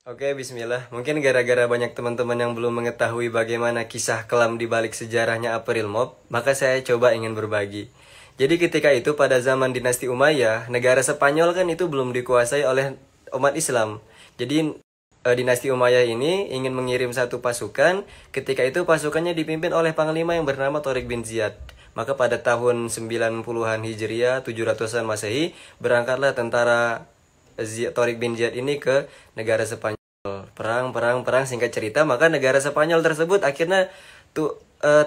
Oke, bismillah. Mungkin gara-gara banyak teman-teman yang belum mengetahui bagaimana kisah kelam di balik sejarahnya April Mop, maka saya coba ingin berbagi. Jadi ketika itu pada zaman dinasti Umayyah, negara Spanyol kan itu belum dikuasai oleh umat Islam. Jadi dinasti Umayyah ini ingin mengirim satu pasukan, ketika itu pasukannya dipimpin oleh panglima yang bernama Tharik bin Ziyad. Maka pada tahun 90-an Hijriah, 700-an Masehi, berangkatlah tentara Tharik bin Ziyad ini ke negara Spanyol. Perang singkat cerita, maka negara Spanyol tersebut akhirnya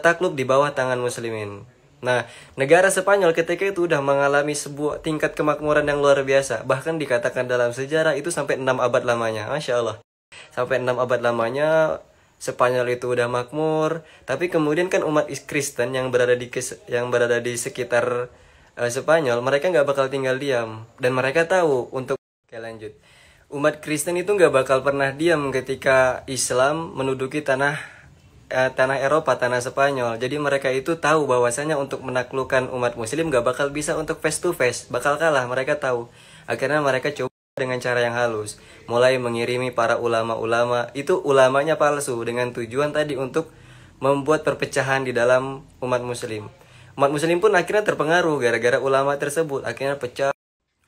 takluk di bawah tangan muslimin. Nah, negara Spanyol ketika itu udah mengalami sebuah tingkat kemakmuran yang luar biasa. Bahkan dikatakan dalam sejarah itu sampai 6 abad lamanya. Masya Allah. Sampai 6 abad lamanya Spanyol itu udah makmur. Tapi kemudian kan umat Kristen yang berada di sekitar Spanyol, mereka nggak bakal tinggal diam. Dan mereka tahu untuk... Oke, lanjut. Umat Kristen itu nggak bakal pernah diam ketika Islam menduduki tanah Eropa, tanah Spanyol. Jadi mereka itu tahu bahwasanya untuk menaklukkan umat Muslim nggak bakal bisa untuk face to face, bakal kalah. Mereka tahu. Akhirnya mereka coba dengan cara yang halus, mulai mengirimi para ulama-ulama. Itu ulamanya palsu dengan tujuan tadi untuk membuat perpecahan di dalam umat Muslim. Umat Muslim pun akhirnya terpengaruh gara-gara ulama tersebut, akhirnya pecah.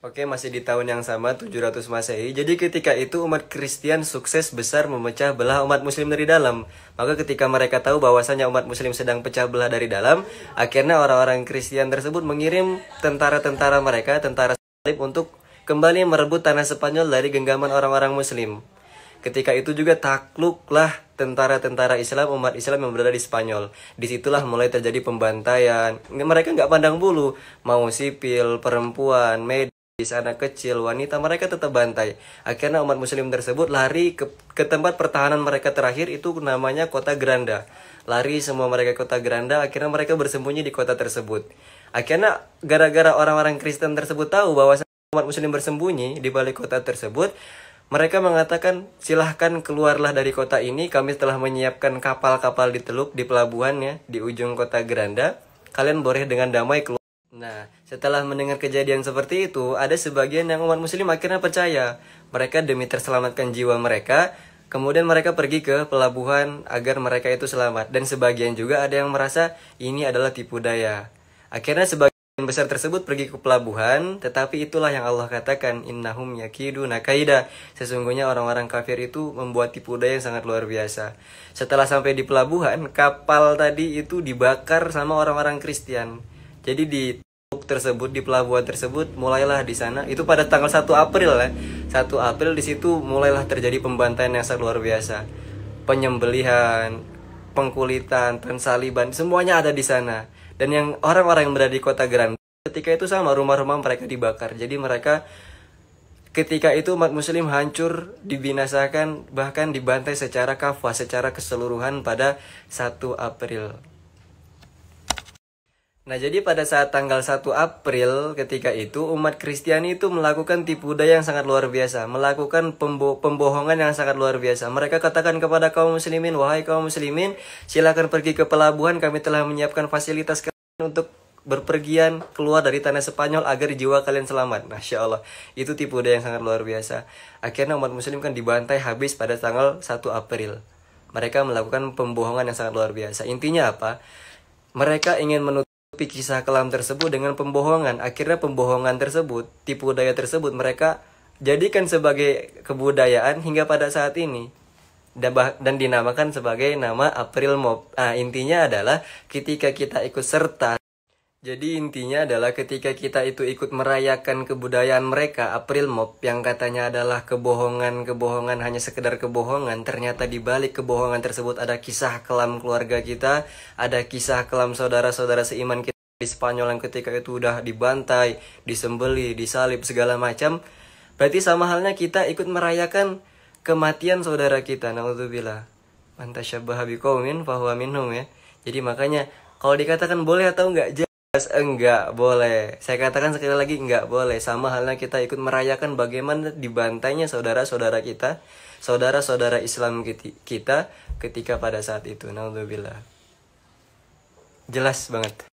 Oke, masih di tahun yang sama, 700 Masehi. Jadi ketika itu umat Kristen sukses besar memecah belah umat Muslim dari dalam. Maka ketika mereka tahu bahwasanya umat Muslim sedang pecah belah dari dalam, akhirnya orang-orang Kristen tersebut mengirim tentara-tentara mereka, tentara salib, untuk kembali merebut tanah Spanyol dari genggaman orang-orang Muslim. Ketika itu juga takluklah tentara-tentara Islam, umat Islam yang berada di Spanyol. Disitulah mulai terjadi pembantaian. Mereka nggak pandang bulu, mau sipil, perempuan, medis, anak kecil, wanita, mereka tetap bantai. Akhirnya umat Muslim tersebut lari ke tempat pertahanan mereka terakhir, itu namanya kota Granda. Lari semua mereka ke kota Granda, akhirnya mereka bersembunyi di kota tersebut. Akhirnya gara-gara orang-orang Kristen tersebut tahu bahwa umat Muslim bersembunyi di balik kota tersebut, mereka mengatakan, silahkan keluarlah dari kota ini, kami telah menyiapkan kapal-kapal di teluk, di pelabuhannya, di ujung kota Granda, kalian boleh dengan damai keluar. Nah, setelah mendengar kejadian seperti itu, ada sebagian yang umat Muslim akhirnya percaya. Mereka demi terselamatkan jiwa mereka, kemudian mereka pergi ke pelabuhan agar mereka itu selamat. Dan sebagian juga ada yang merasa ini adalah tipu daya. Akhirnya sebagian besar tersebut pergi ke pelabuhan, tetapi itulah yang Allah katakan, innahum yakiduna kaida. Sesungguhnya orang-orang kafir itu membuat tipu daya yang sangat luar biasa. Setelah sampai di pelabuhan, kapal tadi itu dibakar sama orang-orang Kristen. Jadi di pelabuhan tersebut mulailah di sana, itu pada tanggal 1 April ya. 1 April di situ mulailah terjadi pembantaian yang sangat luar biasa. Penyembelihan, pengkulitan, pensaliban, semuanya ada di sana. Dan yang orang-orang yang berada di kota Granda ketika itu sama, rumah-rumah mereka dibakar. Jadi mereka ketika itu umat Muslim hancur, dibinasakan, bahkan dibantai secara kafah, secara keseluruhan pada 1 April. Nah, jadi pada saat tanggal 1 April ketika itu umat Kristiani itu melakukan tipu daya yang sangat luar biasa, melakukan pembohongan yang sangat luar biasa. Mereka katakan kepada kaum muslimin, wahai kaum muslimin, silakan pergi ke pelabuhan, kami telah menyiapkan fasilitas kalian untuk berpergian keluar dari tanah Spanyol agar jiwa kalian selamat. Masya Allah, itu tipu daya yang sangat luar biasa. Akhirnya umat Muslim kan dibantai habis pada tanggal 1 April. Mereka melakukan pembohongan yang sangat luar biasa. Intinya apa? Mereka ingin menutupi kisah kelam tersebut dengan pembohongan. Akhirnya pembohongan tersebut, tipu daya tersebut mereka jadikan sebagai kebudayaan hingga pada saat ini. Dan dinamakan sebagai nama April Mop. Intinya adalah ketika kita ikut serta. Jadi intinya adalah ketika kita itu ikut merayakan kebudayaan mereka, April Mop, yang katanya adalah kebohongan hanya sekedar kebohongan, ternyata di balik kebohongan tersebut ada kisah kelam keluarga kita, ada kisah kelam saudara-saudara seiman kita di Spanyol yang ketika itu udah dibantai, disembeli, disalib, segala macam. Berarti sama halnya kita ikut merayakan kematian saudara kita, naudzubillah. Man tasyabbaha biqaumin fahuwa minhum ya. Jadi makanya kalau dikatakan boleh atau enggak, enggak boleh. Saya katakan sekali lagi, enggak boleh. Sama halnya kita ikut merayakan bagaimana dibantainya saudara-saudara kita, saudara-saudara Islam kita ketika pada saat itu. Naudzubillah. Jelas banget.